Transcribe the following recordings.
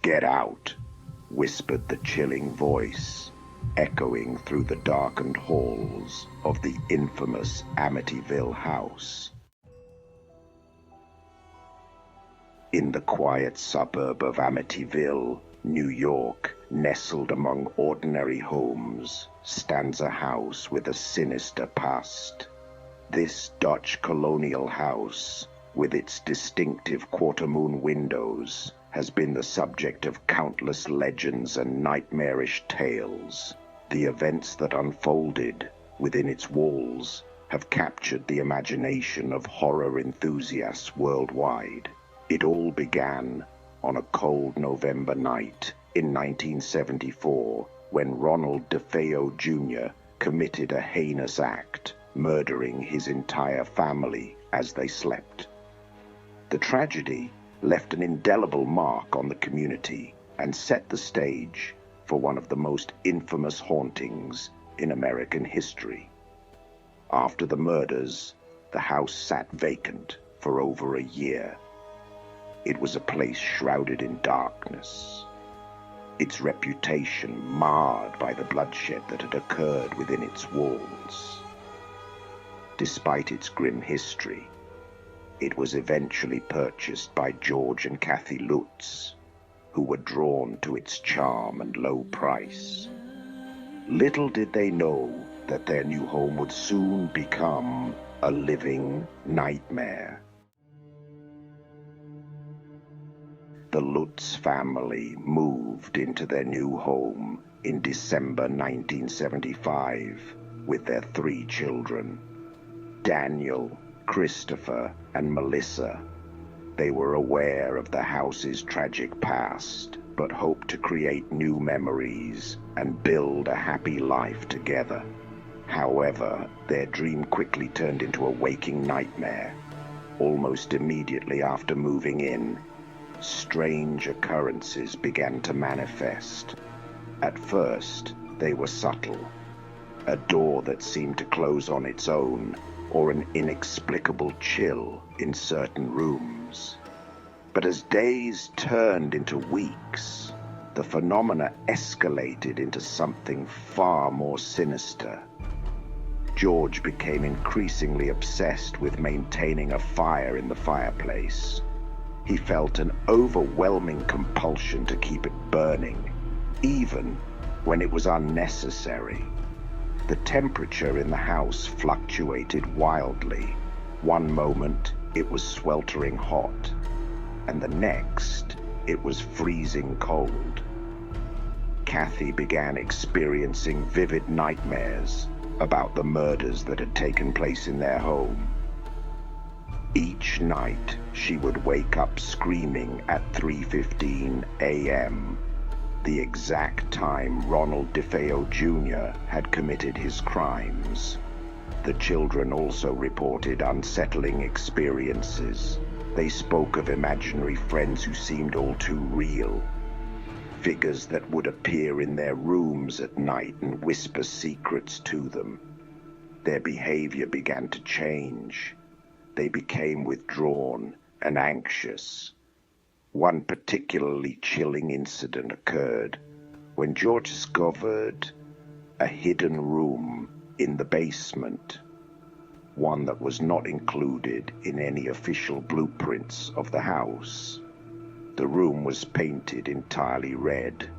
"Get out," whispered the chilling voice, echoing through the darkened halls of the infamous Amityville house. In the quiet suburb of Amityville, New York, nestled among ordinary homes, stands a house with a sinister past. This Dutch colonial house, with its distinctive quarter-moon windows, has been the subject of countless legends and nightmarish tales. The events that unfolded within its walls have captured the imagination of horror enthusiasts worldwide. It all began on a cold November night in 1974 when Ronald DeFeo Jr. committed a heinous act, murdering his entire family as they slept. The tragedy left an indelible mark on the community and set the stage for one of the most infamous hauntings in American history. After the murders, the house sat vacant for over a year. It was a place shrouded in darkness, its reputation marred by the bloodshed that had occurred within its walls. Despite its grim history, it was eventually purchased by George and Kathy Lutz, who were drawn to its charm and low price. Little did they know that their new home would soon become a living nightmare. The Lutz family moved into their new home in December 1975 with their 3 children, Daniel, Christopher, and Melissa. They were aware of the house's tragic past, but hoped to create new memories and build a happy life together. However, their dream quickly turned into a waking nightmare. Almost immediately after moving in, strange occurrences began to manifest. At first, they were subtle. A door that seemed to close on its own, or an inexplicable chill in certain rooms. But as days turned into weeks, the phenomena escalated into something far more sinister. George became increasingly obsessed with maintaining a fire in the fireplace. He felt an overwhelming compulsion to keep it burning, even when it was unnecessary. The temperature in the house fluctuated wildly. One moment, it was sweltering hot, and the next, it was freezing cold. Kathy began experiencing vivid nightmares about the murders that had taken place in their home. Each night, she would wake up screaming at 3:15 a.m., the exact time Ronald DeFeo Jr. had committed his crimes. The children also reported unsettling experiences. They spoke of imaginary friends who seemed all too real, figures that would appear in their rooms at night and whisper secrets to them. Their behavior began to change. They became withdrawn and anxious. One particularly chilling incident occurred when George discovered a hidden room in the basement, one that was not included in any official blueprints of the house. The room was painted entirely red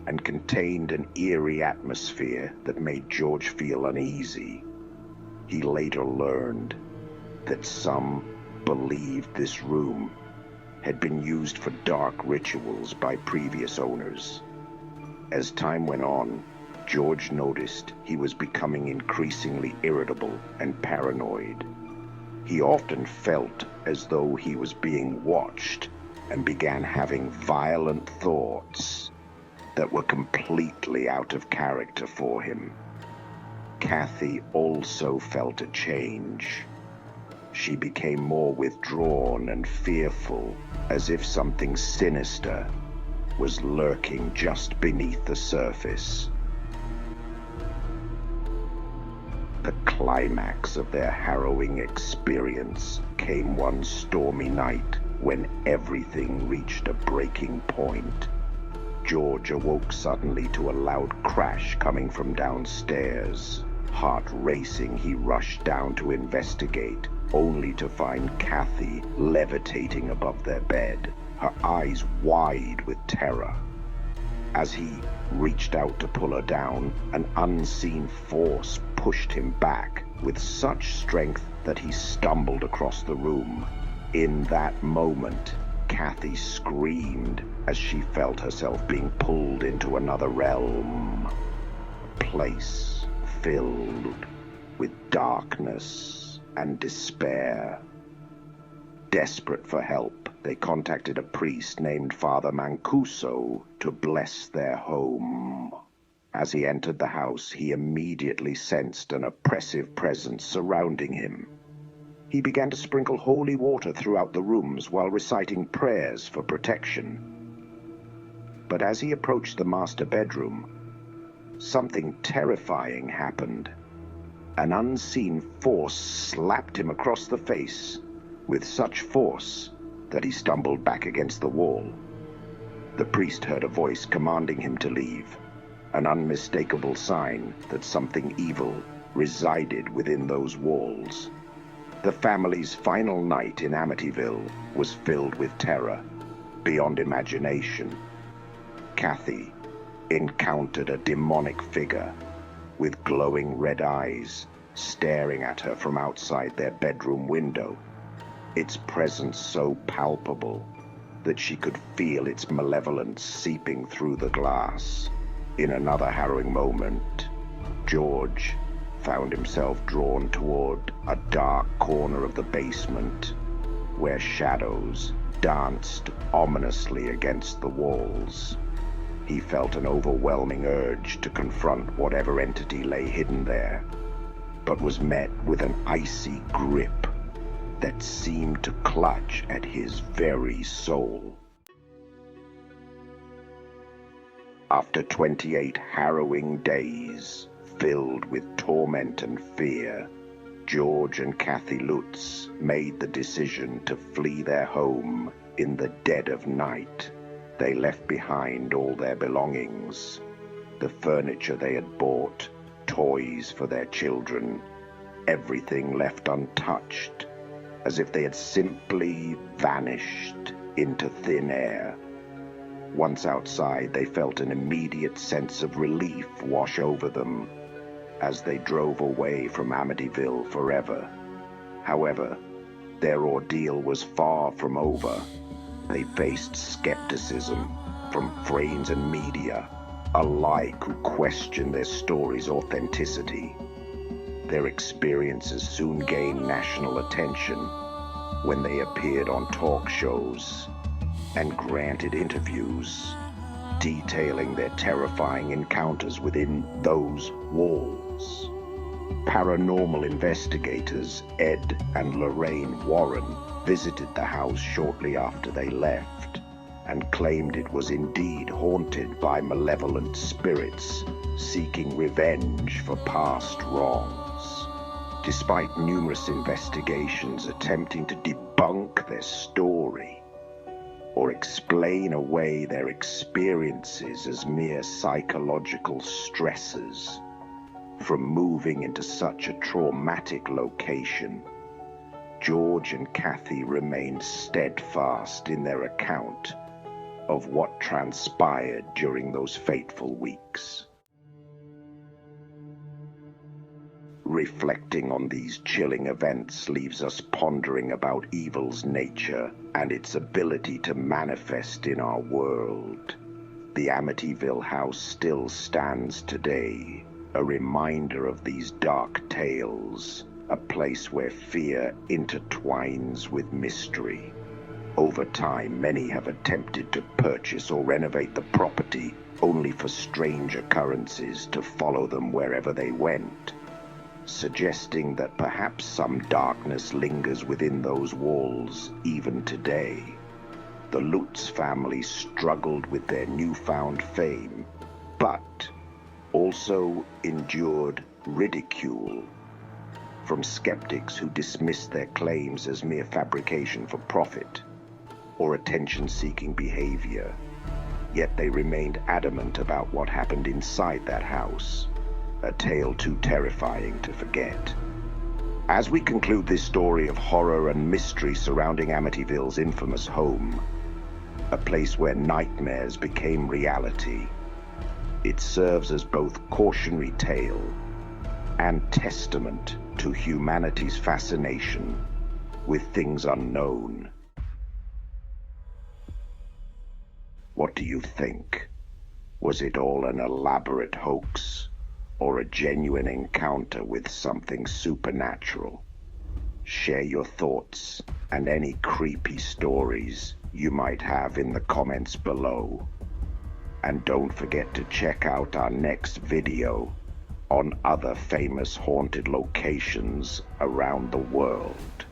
and contained an eerie atmosphere that made George feel uneasy. He later learned that some believed this room had been used for dark rituals by previous owners. As time went on, George noticed he was becoming increasingly irritable and paranoid. He often felt as though he was being watched and began having violent thoughts that were completely out of character for him. Kathy also felt a change. She became more withdrawn and fearful, as if something sinister was lurking just beneath the surface. The climax of their harrowing experience came one stormy night when everything reached a breaking point. George awoke suddenly to a loud crash coming from downstairs. Heart racing, he rushed down to investigate, only to find Kathy levitating above their bed, her eyes wide with terror. As he reached out to pull her down, an unseen force pushed him back with such strength that he stumbled across the room. In that moment, Kathy screamed as she felt herself being pulled into another realm. A place filled with darkness and despair. Desperate for help, they contacted a priest named Father Mancuso to bless their home. As he entered the house, he immediately sensed an oppressive presence surrounding him. He began to sprinkle holy water throughout the rooms while reciting prayers for protection. But as he approached the master bedroom, something terrifying happened. An unseen force slapped him across the face with such force that he stumbled back against the wall. The priest heard a voice commanding him to leave, an unmistakable sign that something evil resided within those walls. The family's final night in Amityville was filled with terror beyond imagination. Kathy encountered a demonic figure with glowing red eyes staring at her from outside their bedroom window, its presence so palpable that she could feel its malevolence seeping through the glass. In another harrowing moment, George found himself drawn toward a dark corner of the basement where shadows danced ominously against the walls. He felt an overwhelming urge to confront whatever entity lay hidden there, but was met with an icy grip that seemed to clutch at his very soul. After 28 harrowing days, filled with torment and fear, George and Kathy Lutz made the decision to flee their home in the dead of night. They left behind all their belongings, the furniture they had bought, toys for their children, everything left untouched, as if they had simply vanished into thin air. Once outside, they felt an immediate sense of relief wash over them as they drove away from Amityville forever. However, their ordeal was far from over. They faced skepticism from friends and media alike who questioned their story's authenticity. Their experiences soon gained national attention when they appeared on talk shows and granted interviews detailing their terrifying encounters within those walls. Paranormal investigators Ed and Lorraine Warren visited the house shortly after they left and claimed it was indeed haunted by malevolent spirits seeking revenge for past wrongs. Despite numerous investigations attempting to debunk their story or explain away their experiences as mere psychological stresses from moving into such a traumatic location, George and Kathy remained steadfast in their account of what transpired during those fateful weeks. Reflecting on these chilling events leaves us pondering about evil's nature and its ability to manifest in our world. The Amityville house still stands today, a reminder of these dark tales, a place where fear intertwines with mystery. Over time, many have attempted to purchase or renovate the property, only for strange occurrences to follow them wherever they went, suggesting that perhaps some darkness lingers within those walls even today. The Lutz family struggled with their newfound fame, but also endured ridicule from skeptics who dismissed their claims as mere fabrication for profit or attention-seeking behavior. Yet they remained adamant about what happened inside that house, a tale too terrifying to forget. As we conclude this story of horror and mystery surrounding Amityville's infamous home, a place where nightmares became reality, it serves as both cautionary tale and testament to humanity's fascination with things unknown. What do you think? Was it all an elaborate hoax, or a genuine encounter with something supernatural? Share your thoughts and any creepy stories you might have in the comments below. And don't forget to check out our next video on other famous haunted locations around the world.